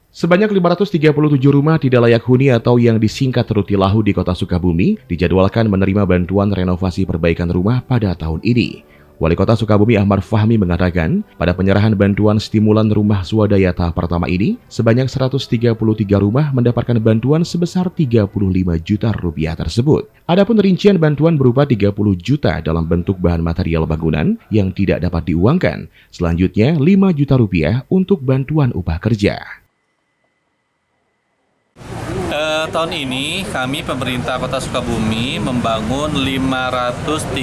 Sebanyak 537 rumah tidak layak huni atau yang disingkat Rutilahu di Kota Sukabumi dijadwalkan menerima bantuan renovasi perbaikan rumah pada tahun ini. Wali Kota Sukabumi Ahmad Fahmi mengatakan, pada penyerahan bantuan stimulan rumah swadaya tahap pertama ini, sebanyak 133 rumah mendapatkan bantuan sebesar 35 juta rupiah tersebut. Adapun rincian bantuan berupa 30 juta dalam bentuk bahan material bangunan yang tidak dapat diuangkan. Selanjutnya, 5 juta rupiah untuk bantuan upah kerja. Tahun ini kami pemerintah Kota Sukabumi membangun 537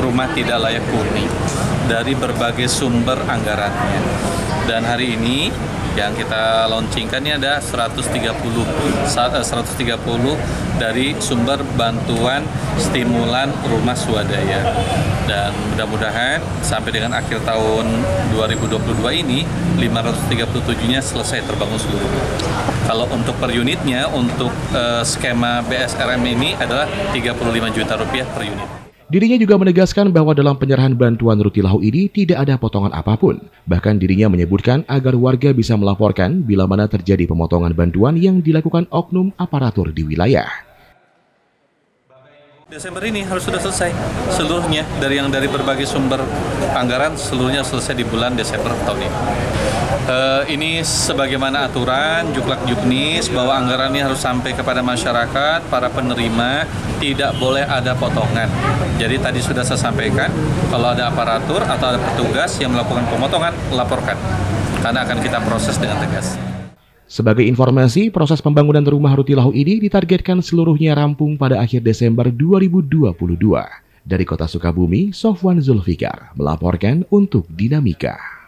rumah tidak layak huni dari berbagai sumber anggarannya. Dan hari ini yang kita launchingkan ini ada 130 dari sumber bantuan stimulan rumah swadaya. Dan mudah-mudahan sampai dengan akhir tahun 2022 ini 537-nya selesai terbangun seluruhnya. Kalau untuk per unitnya, untuk skema BSRM ini adalah 35 juta rupiah per unit. Dirinya juga menegaskan bahwa dalam penyerahan bantuan Rutilahu ini tidak ada potongan apapun. Bahkan dirinya menyebutkan agar warga bisa melaporkan bila mana terjadi pemotongan bantuan yang dilakukan oknum aparatur di wilayah. Desember ini harus sudah selesai seluruhnya dari berbagai sumber anggaran, seluruhnya selesai di bulan Desember tahun ini. Ini sebagaimana aturan juklak juknis bahwa anggaran ini harus sampai kepada masyarakat, para penerima, tidak boleh ada potongan. Jadi tadi sudah saya sampaikan, kalau ada aparatur atau ada petugas yang melakukan pemotongan, laporkan, karena akan kita proses dengan tegas. Sebagai informasi, proses pembangunan rumah Rutilahu ini ditargetkan seluruhnya rampung pada akhir Desember 2022. Dari Kota Sukabumi, Sofwan Zulfikar melaporkan untuk Dinamika.